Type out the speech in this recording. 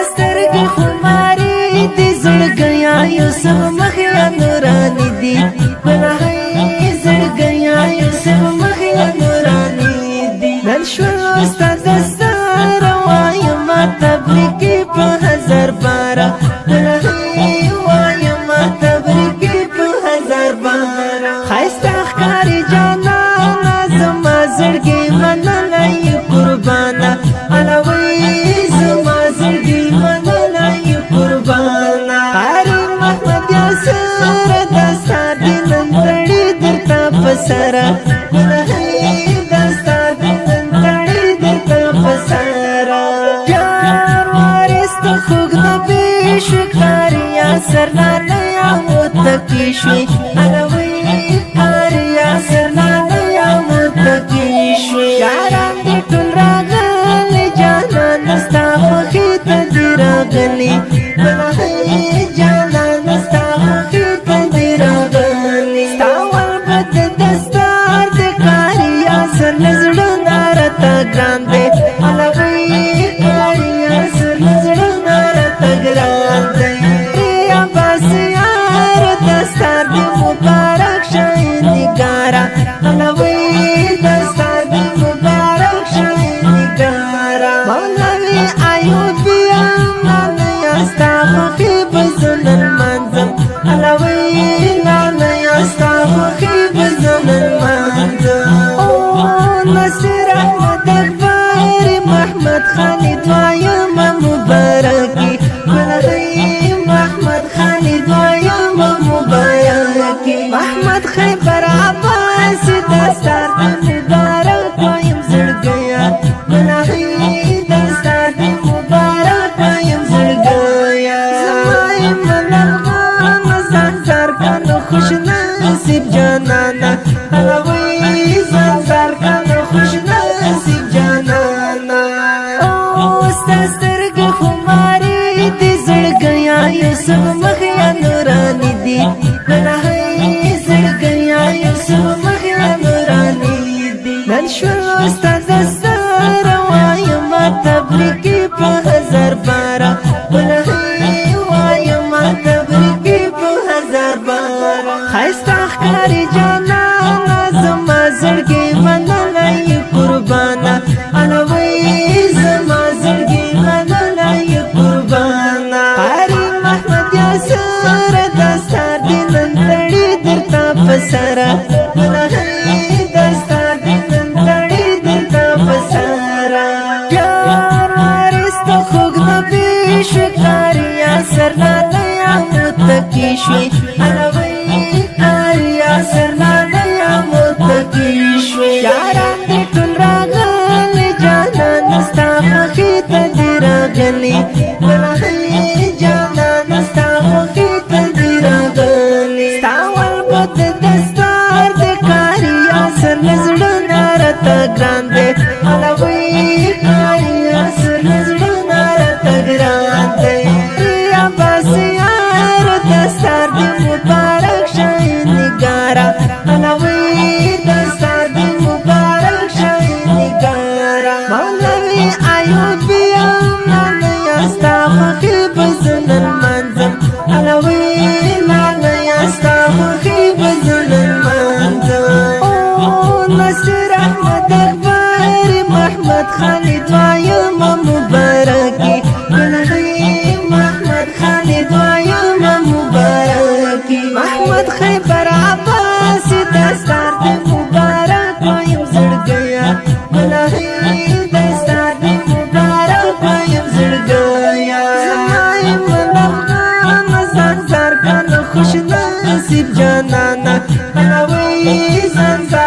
سترګې خمارې دي زړګیا یوسف مخیا نورانی دي زړګیا یوسف مخیا نورانی دي نن شو استاد سره وایم تبریکی په هزار بارا وایم تبریکی په هزار بارا خایسته ښکاري جانانه زما زړګی منلی قربانه سرا دستا دندړې درته پسرا یار وارست خوګ د بشکاریا سرنه یا متکی شوي الوی کاریا سرنه یا متکی شوي یاران دې ټول راغلي جانان ستا خوښي ته دې راغلي جانان ستا خوښي ته دې راغلي grande alawai kariya sirjna narata grande ya basiyar dastar di mubarak shayni gara alawai dastar di mubarak shayni gara maulawi ayubiya nana yastafi bizul manzam alawai nana yastafi bizul manzam oh nasir محمد خالد وایم مبارکی محمد خالد وایم مبارکی محمد خیبر عباس دستار مبارک وایم زړګیا دستار مبارک وایم زړګیا زمایم لغمان زنګار کنو خوش نصیب جانانا الوی زنګار کنو خوش نصیب جانانا سترګې خمارې دي زړګیا یوسف مخیا نورانی دي زړګیا یوسف مخیا نورانی دي نن شو استاد سره وایم تبریکی په هزار بارا وایم تبریکی په هزار بارا خایسته ښکاري جانانه زما زړګی منلی قربانه الوی زما زړګی منلی قربانه قاری محمد یاسر دستار دی نن تړي درته پسره دستار دی نن تړي درته پسره یار وارست خوږ د بشکاري یاسر لاله یا متکی شوي الوی کاریا سر لاله یا متکی شوي یاران دې ټول راغلي جانان ستا خوښي ته دې راغلي جانان ستا خوښي ته دې راغلي ستا ولبد دستار د کاریا سر له زړه نه راته ګران دی الوی کاریا سر له زړه نه راته ګران دی یا باسیار دستار د مبارک شایي نګاره الوی دستار د مبارک شایي نګاره مولوي ایوبیا نانا یاستا خوښي بزل المنظم الوی نانا یاستا خوښي بزل المنظم او نصر احمد اکبر محمد خالد وایم مبارکی محمد خالد وایم مبارکی محمد خیبر عباس دستار دی مبارک وایم زړګیا دستار دی مبارک وایم زړګیا زمایم لغمان زنګار کنو خوش نصیب جانانا الوی زنګار